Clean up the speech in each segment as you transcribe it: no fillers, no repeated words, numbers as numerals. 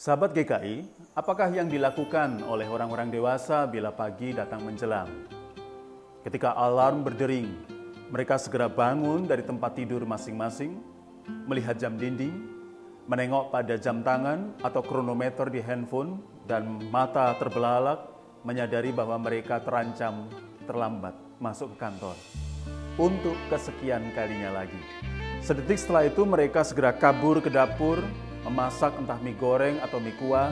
Sahabat GKI, apakah yang dilakukan oleh orang-orang dewasa bila pagi datang menjelang? Ketika alarm berdering, mereka segera bangun dari tempat tidur masing-masing, melihat jam dinding, menengok pada jam tangan atau kronometer di handphone, dan mata terbelalak menyadari bahwa mereka terancam terlambat masuk ke kantor. Untuk kesekian kalinya lagi. Sedetik setelah itu mereka segera kabur ke dapur, memasak entah mie goreng atau mie kuah,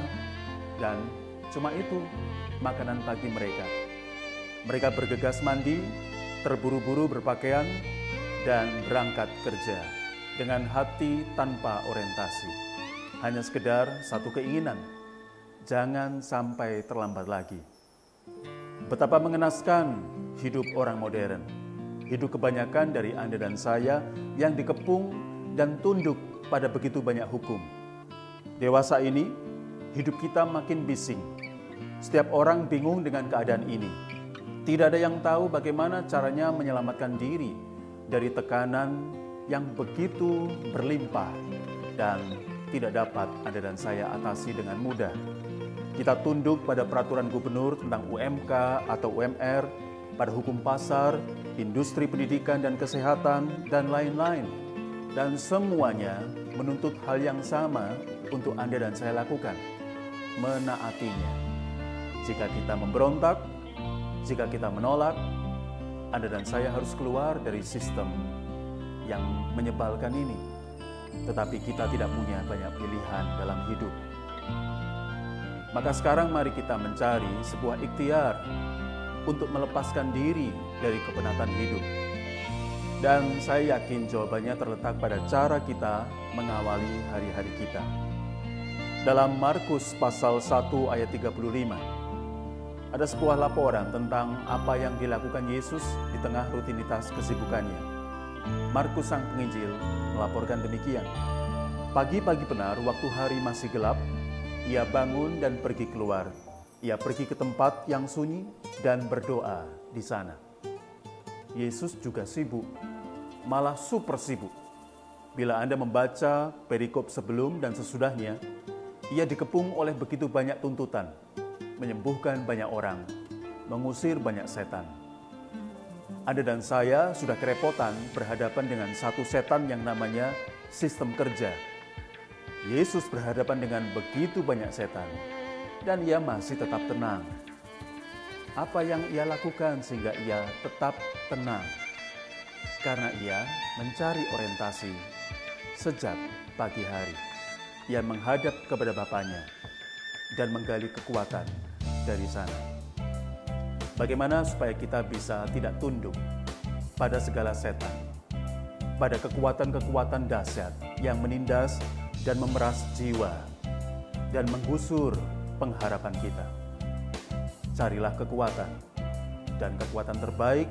dan cuma itu makanan pagi mereka. Mereka bergegas mandi, terburu-buru berpakaian, dan berangkat kerja dengan hati tanpa orientasi. Hanya sekedar satu keinginan, jangan sampai terlambat lagi. Betapa mengenaskan hidup orang modern. Hidup kebanyakan dari Anda dan saya yang dikepung dan tunduk pada begitu banyak hukum. Dewasa ini, hidup kita makin bising. Setiap orang bingung dengan keadaan ini. Tidak ada yang tahu bagaimana caranya menyelamatkan diri dari tekanan yang begitu berlimpah dan tidak dapat Anda dan saya atasi dengan mudah. Kita tunduk pada peraturan gubernur tentang UMK atau UMR, pada hukum pasar, industri pendidikan dan kesehatan, dan lain-lain. Dan semuanya menuntut hal yang sama untuk Anda dan saya lakukan, menaatinya. Jika kita memberontak, jika kita menolak, Anda dan saya harus keluar dari sistem yang menyebalkan ini. Tetapi kita tidak punya banyak pilihan dalam hidup. Maka sekarang mari kita mencari sebuah ikhtiar untuk melepaskan diri dari kepenatan hidup. Dan saya yakin jawabannya terletak pada cara kita mengawali hari-hari kita. Dalam Markus pasal 1 ayat 35, ada sebuah laporan tentang apa yang dilakukan Yesus di tengah rutinitas kesibukannya. Markus sang penginjil melaporkan demikian. Pagi-pagi benar, waktu hari masih gelap, ia bangun dan pergi keluar. Ia pergi ke tempat yang sunyi dan berdoa di sana. Yesus juga sibuk, malah super sibuk. Bila Anda membaca perikop sebelum dan sesudahnya, ia dikepung oleh begitu banyak tuntutan, menyembuhkan banyak orang, mengusir banyak setan. Anda dan saya sudah kerepotan berhadapan dengan satu setan yang namanya sistem kerja. Yesus berhadapan dengan begitu banyak setan, dan ia masih tetap tenang. Apa yang ia lakukan sehingga ia tetap tenang? Karena ia mencari orientasi sejak pagi hari. Ia menghadap kepada Bapaknya dan menggali kekuatan dari sana. Bagaimana supaya kita bisa tidak tunduk pada segala setan, pada kekuatan-kekuatan dahsyat yang menindas dan memeras jiwa dan menggusur pengharapan kita. Carilah kekuatan, dan kekuatan terbaik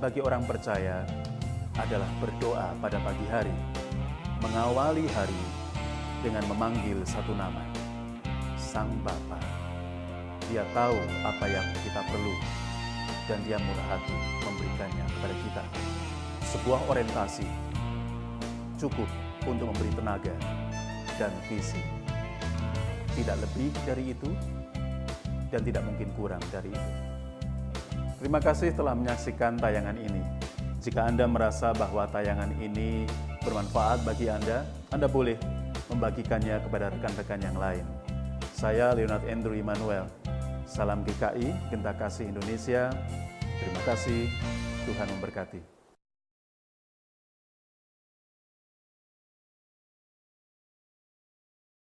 bagi orang percaya adalah berdoa pada pagi hari, mengawali hari dengan memanggil satu nama, Sang Bapa. Dia tahu apa yang kita perlu, dan Dia murah hati memberikannya kepada kita. Sebuah orientasi cukup untuk memberi tenaga dan visi. Tidak lebih dari itu, dan tidak mungkin kurang dari itu. Terima kasih telah menyaksikan tayangan ini. Jika Anda merasa bahwa tayangan ini bermanfaat bagi Anda boleh membagikannya kepada rekan-rekan yang lain. Saya Leonard Andrew Immanuel. Salam GKI, Genta Kasih Indonesia. Terima kasih, Tuhan memberkati.